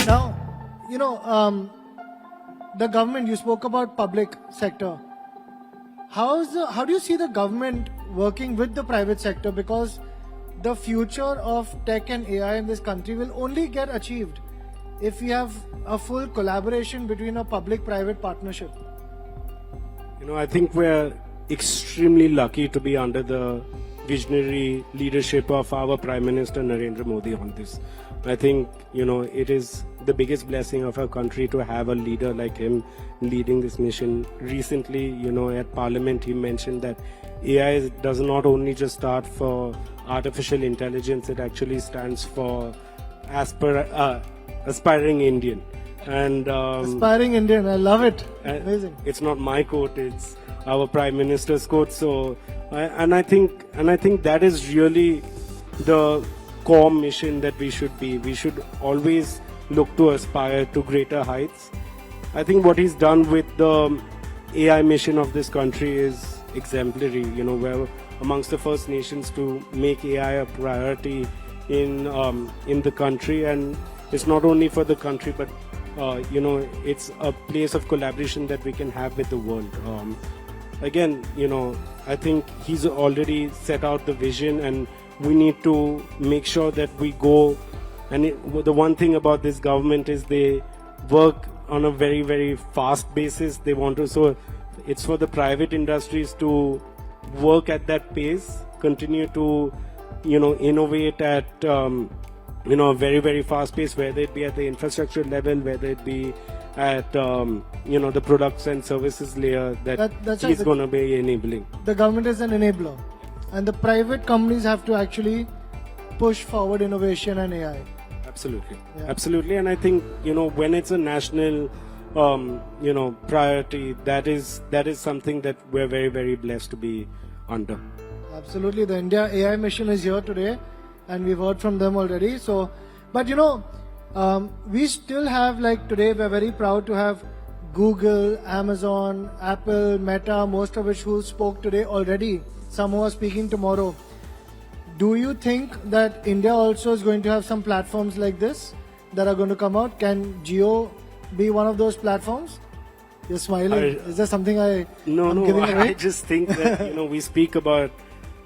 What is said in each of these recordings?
Now, the government, you spoke about public sector. How do you see the government working with the private sector? Because the future of tech and AI in this country will only get achieved if we have a full collaboration between a public-private partnership. I think we're extremely lucky to be under the visionary leadership of our Prime Minister Narendra Modi on this. I think, it is the biggest blessing of our country to have a leader like him leading this mission. Recently, at Parliament, he mentioned that AI does not only just start for artificial intelligence, it actually stands for aspiring Indian. And aspiring Indian, I love it. Amazing. It's not my quote, it's our Prime Minister's quote. So, I think that is really the core mission that we should be. We should always look to aspire to greater heights. I think what he's done with the AI mission of this country is exemplary. We're amongst the first nations to make AI a priority in the country, and it's not only for the country, but it's a place of collaboration that we can have with the world. Again, I think he's already set out the vision, and we need to make sure that we go. And the one thing about this government is they work on a very, very fast basis. They want to, so it's for the private industries to work at that pace, continue to, innovate at, a very, very fast pace, whether it be at the infrastructure level, whether it be at, the products and services layer that he's going to be enabling. The government is an enabler, and the private companies have to actually push forward innovation and AI. Absolutely. Yeah. Absolutely. And I think, when it's a national, priority, that is something that we're very, very blessed to be under. Absolutely. The India AI mission is here today, and we've heard from them already. So, but we still have, today we're very proud to have Google, Amazon, Apple, Meta, most of which who spoke today already. Some who are speaking tomorrow. Do you think that India also is going to have some platforms like this that are going to come out? Can Jio be one of those platforms? You're smiling. Is there something I'm giving away? I just think that, we speak about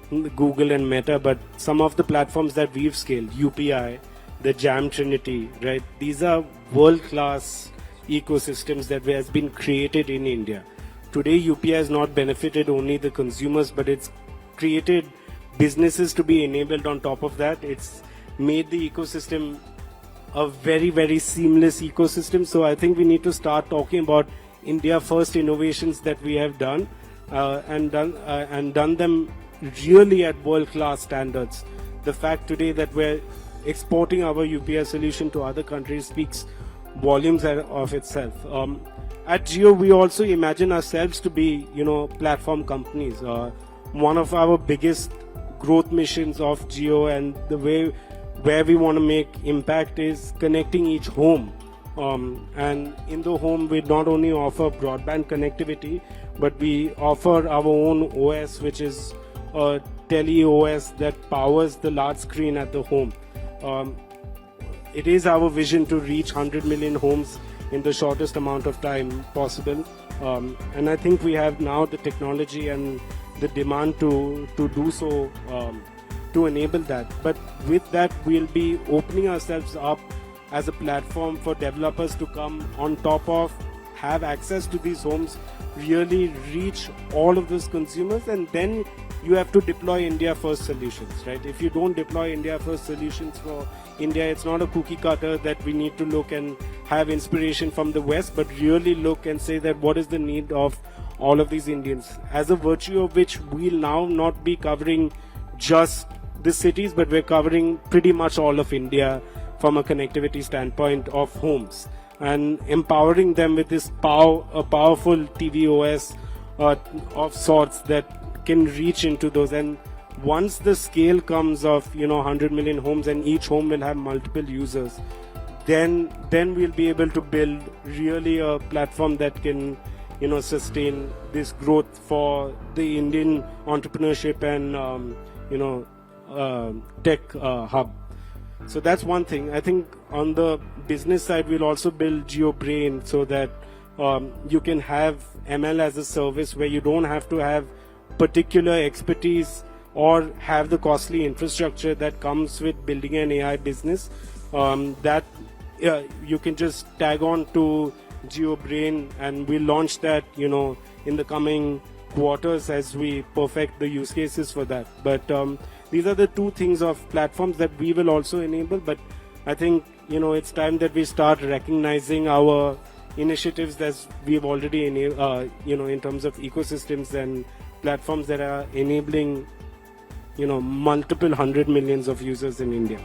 Google and Meta, but some of the platforms that we've scaled, UPI, the Jam Trinity, right? These are world-class ecosystems that has been created in India. Today, UPI has not benefited only the consumers, but it's created businesses to be enabled on top of that. It's made the ecosystem a very, very seamless ecosystem. So I think we need to start talking about India first innovations that we have done and done them really at world-class standards. The fact today that we're exporting our UPI solution to other countries speaks volumes of itself. At Jio, we also imagine ourselves to be, platform companies. One of our biggest growth missions of Jio and the way where we want to make impact is connecting each home. And in the home, we not only offer broadband connectivity, but we offer our own OS, which is a tele OS that powers the large screen at the home. It is our vision to reach 100 million homes in the shortest amount of time possible. And I think we have now the technology and the demand to do so, to enable that. But with that, we'll be opening ourselves up as a platform for developers to come on top of, have access to these homes, really reach all of those consumers, and then you have to deploy India first solutions, right? If you don't deploy India first solutions for India, it's not a cookie cutter that we need to look and have inspiration from the West, but really look and say that what is the need of all of these Indians, as a virtue of which we'll now not be covering just the cities, but we're covering pretty much all of India from a connectivity standpoint of homes, and empowering them with this powerful TV OS of sorts that can reach into those. And once the scale comes of 100 million homes and each home will have multiple users, then we'll be able to build really a platform that can sustain this growth for the Indian entrepreneurship and tech hub. So that's one thing. I think on the business side, we'll also build Jio Brain so that you can have ML as a service where you don't have to have particular expertise or have the costly infrastructure that comes with building an AI business. You can just tag on to Jio Brain, and we'll launch that, in the coming quarters as we perfect the use cases for that. But these are the two things of platforms that we will also enable. But I think, it's time that we start recognizing our initiatives that we've already in terms of ecosystems and platforms that are enabling, multiple 100 millions of users in India.